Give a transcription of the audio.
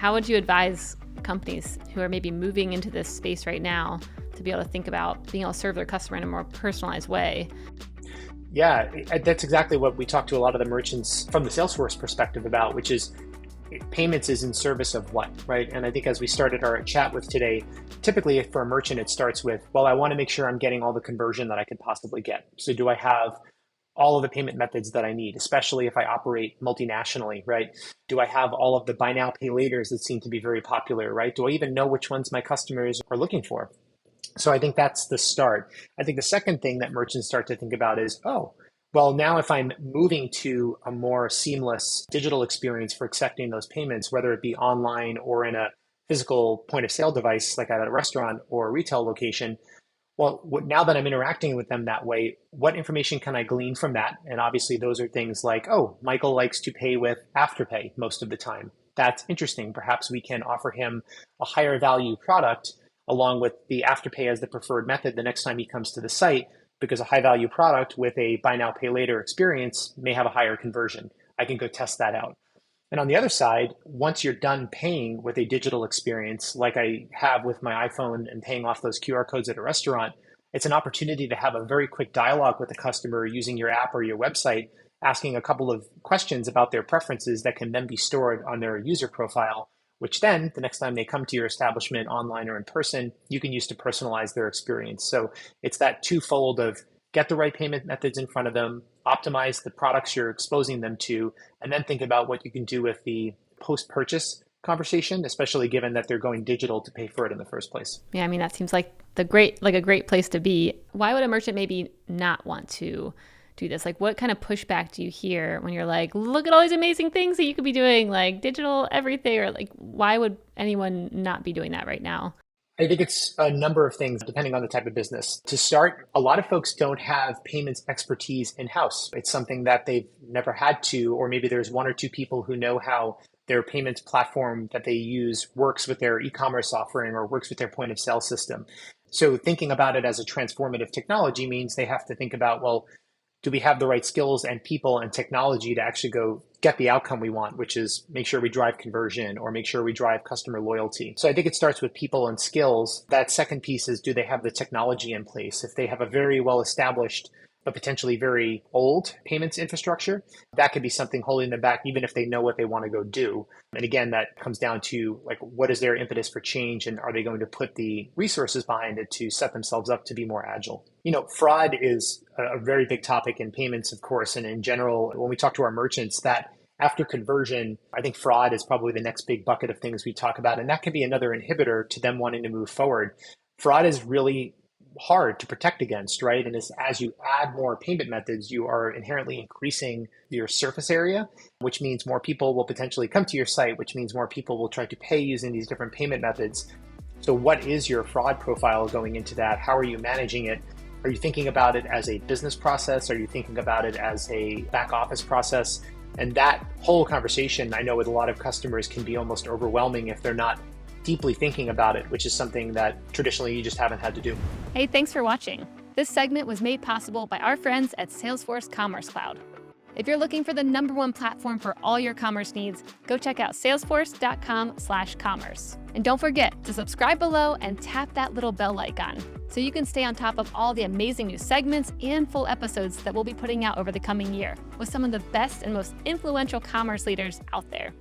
how would you advise companies who are maybe moving into this space right now to be able to think about being able to serve their customer in a more personalized way? Yeah, that's exactly what we talk to a lot of the merchants from the Salesforce perspective about, which is payments is in service of what, right? And I think as we started our chat with today, typically for a merchant, it starts with, well, I want to make sure I'm getting all the conversion that I could possibly get. So do I have all of the payment methods that I need, especially if I operate multinationally, right? Do I have all of the buy now, pay laters that seem to be very popular, right? Do I even know which ones my customers are looking for? So I think that's the start. I think the second thing that merchants start to think about is, oh, well, now if I'm moving to a more seamless digital experience for accepting those payments, whether it be online or in a physical point of sale device, like at a restaurant or a retail location, well, now that I'm interacting with them that way, what information can I glean from that? And obviously those are things like, oh, Michael likes to pay with Afterpay most of the time. That's interesting. Perhaps we can offer him a higher value product along with the Afterpay as the preferred method the next time he comes to the site, because a high value product with a buy now, pay later experience may have a higher conversion. I can go test that out. And on the other side, once you're done paying with a digital experience, like I have with my iPhone and paying off those QR codes at a restaurant, it's an opportunity to have a very quick dialogue with the customer using your app or your website, asking a couple of questions about their preferences that can then be stored on their user profile, which then the next time they come to your establishment online or in person, you can use to personalize their experience. So it's that twofold of get the right payment methods in front of them, optimize the products you're exposing them to, and then think about what you can do with the post-purchase conversation, especially given that they're going digital to pay for it in the first place. Yeah, I mean, that seems like a great place to be. Why would a merchant maybe not want to do this? Like, what kind of pushback do you hear when you're like, look at all these amazing things that you could be doing, like digital everything, or like, why would anyone not be doing that right now? I think it's a number of things depending on the type of business. To start, a lot of folks don't have payments expertise in-house. It's something that they've never had to, or maybe there's one or two people who know how their payments platform that they use works with their e-commerce offering or works with their point of sale system. So thinking about it as a transformative technology means they have to think about, well, do we have the right skills and people and technology to actually go get the outcome we want, which is make sure we drive conversion or make sure we drive customer loyalty. So I think it starts with people and skills. That second piece is, do they have the technology in place? If they have a very well-established but potentially very old payments infrastructure, that could be something holding them back, even if they know what they want to go do. And again, that comes down to like, what is their impetus for change, and are they going to put the resources behind it to set themselves up to be more agile? You know, fraud is a very big topic in payments, of course, and in general, when we talk to our merchants, that after conversion, I think fraud is probably the next big bucket of things we talk about, and that can be another inhibitor to them wanting to move forward. Fraud is really hard to protect against, right? And as you add more payment methods, you are inherently increasing your surface area, which means more people will potentially come to your site, which means more people will try to pay using these different payment methods. So what is your fraud profile going into that? How are you managing it? Are you thinking about it as a business process? Are you thinking about it as a back office process? And that whole conversation, I know with a lot of customers, can be almost overwhelming if they're not deeply thinking about it, which is something that traditionally you just haven't had to do. Hey, thanks for watching. This segment was made possible by our friends at Salesforce Commerce Cloud. If you're looking for the #1 platform for all your commerce needs, go check out salesforce.com/commerce. And don't forget to subscribe below and tap that little bell icon so you can stay on top of all the amazing new segments and full episodes that we'll be putting out over the coming year with some of the best and most influential commerce leaders out there.